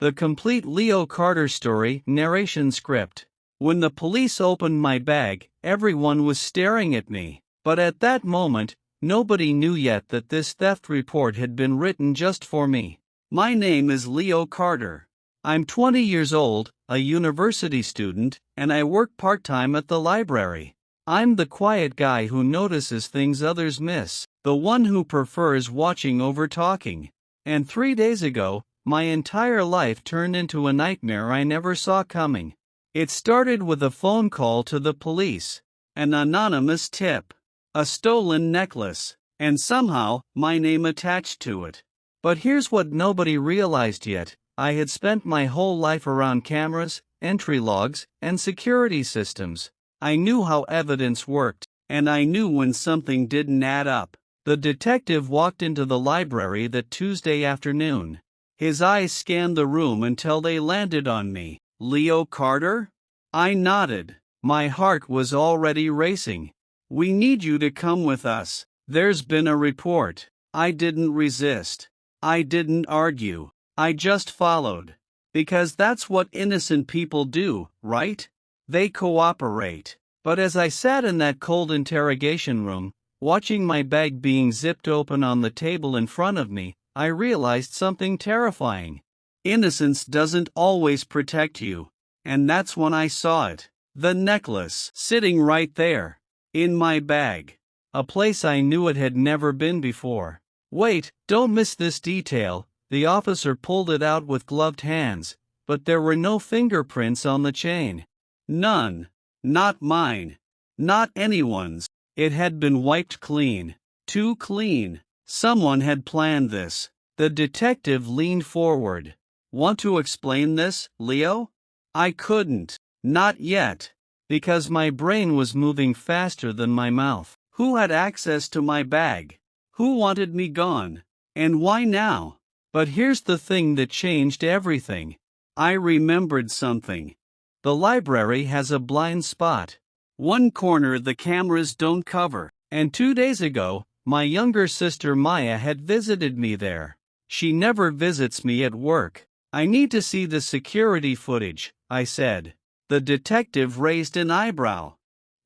The complete Leo Carter story, narration script. When the police opened my bag, everyone was staring at me. But at that moment, nobody knew yet that this theft report had been written just for me. My name is Leo Carter. I'm 20 years old, a university student, and I work part-time at the library. I'm the quiet guy who notices things others miss, the one who prefers watching over talking. And 3 days ago, my entire life turned into a nightmare I never saw coming. It started with a phone call to the police, an anonymous tip, a stolen necklace, and somehow, my name attached to it. But here's what nobody realized yet. I had spent my whole life around cameras, entry logs, and security systems. I knew how evidence worked, and I knew when something didn't add up. The detective walked into the library that Tuesday afternoon. His eyes scanned the room until they landed on me. Leo Carter? I nodded. My heart was already racing. We need you to come with us. There's been a report. I didn't resist. I didn't argue. I just followed. Because that's what innocent people do, right? They cooperate. But as I sat in that cold interrogation room, watching my bag being zipped open on the table in front of me, I realized something terrifying. Innocence doesn't always protect you. And that's when I saw it. The necklace, sitting right there, in my bag. A place I knew it had never been before. Wait, don't miss this detail. The officer pulled it out with gloved hands, but there were no fingerprints on the chain. None. Not mine. Not anyone's. It had been wiped clean. Too clean. Someone had planned this. The detective leaned forward. Want to explain this, Leo? I couldn't. Not yet. Because my brain was moving faster than my mouth. Who had access to my bag? Who wanted me gone? And why now? But here's the thing that changed everything. I remembered something. The library has a blind spot. One corner the cameras don't cover. And 2 days ago, my younger sister Maya had visited me there. She never visits me at work. I need to see the security footage, I said. The detective raised an eyebrow.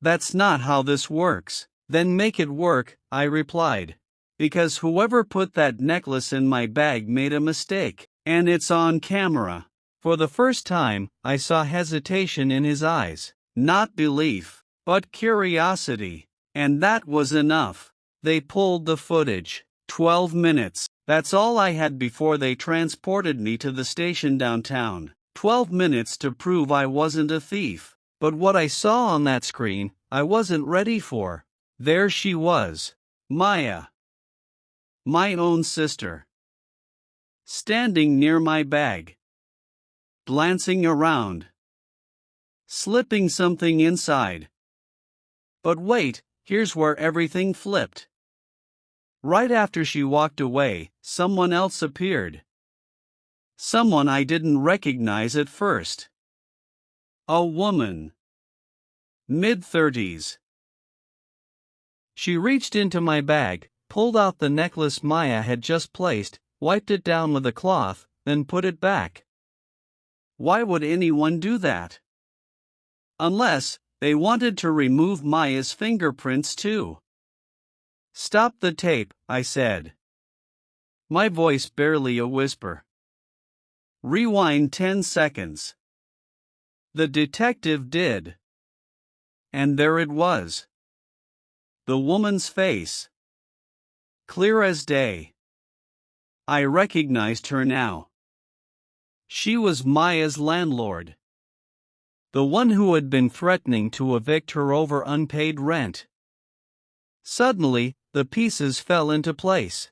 That's not how this works. Then make it work, I replied. Because whoever put that necklace in my bag made a mistake, and it's on camera. For the first time, I saw hesitation in his eyes. Not belief, but curiosity. And that was enough. They pulled the footage. 12 minutes. That's all I had before they transported me to the station downtown. 12 minutes to prove I wasn't a thief. But what I saw on that screen, I wasn't ready for. There she was. Maya. My own sister. Standing near my bag. Glancing around. Slipping something inside. But wait, here's where everything flipped. Right after she walked away, someone else appeared. Someone I didn't recognize at first. A woman. Mid-30s. She reached into my bag, pulled out the necklace Maya had just placed, wiped it down with a cloth, then put it back. Why would anyone do that? Unless they wanted to remove Maya's fingerprints too. Stop the tape, I said. My voice barely a whisper. Rewind 10 seconds. The detective did. And there it was. The woman's face. Clear as day. I recognized her now. She was Maya's landlord. The one who had been threatening to evict her over unpaid rent. Suddenly, the pieces fell into place.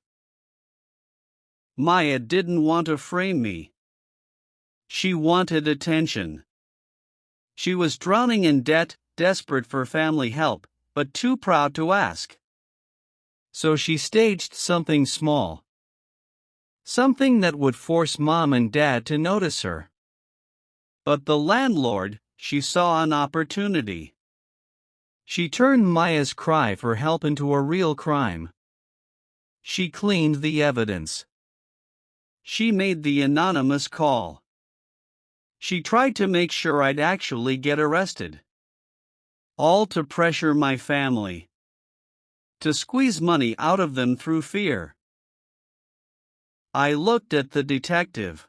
Maya didn't want to frame me. She wanted attention. She was drowning in debt, desperate for family help, but too proud to ask. So she staged something small. Something that would force Mom and Dad to notice her. But the landlord, she saw an opportunity. She turned Maya's cry for help into a real crime. She cleaned the evidence. She made the anonymous call. She tried to make sure I'd actually get arrested. All to pressure my family. To squeeze money out of them through fear. I looked at the detective.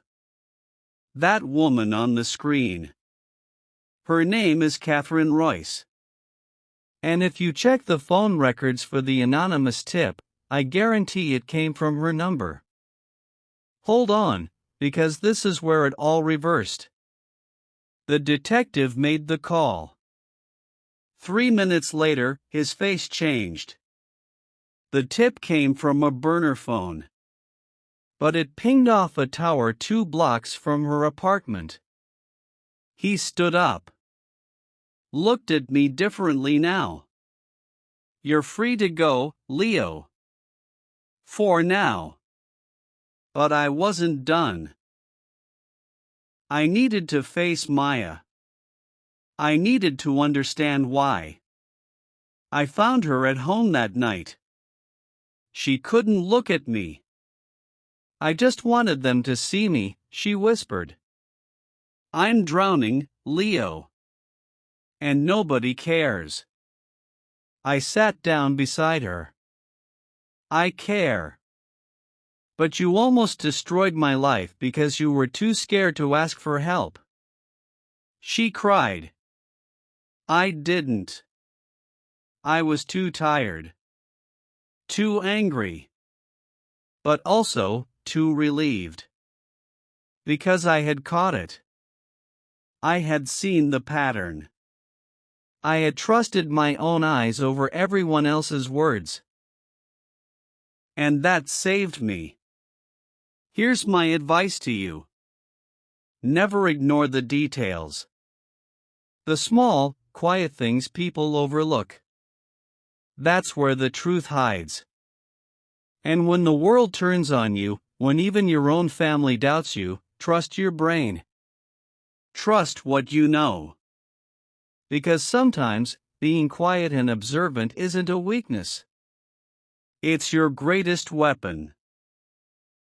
That woman on the screen. Her name is Catherine Royce. And if you check the phone records for the anonymous tip, I guarantee it came from her number. Hold on, because this is where it all reversed. The detective made the call. 3 minutes later, his face changed. The tip came from a burner phone. But it pinged off a tower 2 blocks from her apartment. He stood up. Looked at me differently now. You're free to go, Leo. For now. But I wasn't done. I needed to face Maya. I needed to understand why. I found her at home that night. She couldn't look at me. I just wanted them to see me, she whispered. I'm drowning, Leo. And nobody cares. I sat down beside her. I care. But you almost destroyed my life because you were too scared to ask for help. She cried. I didn't. I was too tired. Too angry. But also, too relieved. Because I had caught it. I had seen the pattern. I had trusted my own eyes over everyone else's words. And that saved me. Here's my advice to you. Never ignore the details. The small, quiet things people overlook. That's where the truth hides. And when the world turns on you, when even your own family doubts you, trust your brain. Trust what you know. Because sometimes, being quiet and observant isn't a weakness. It's your greatest weapon.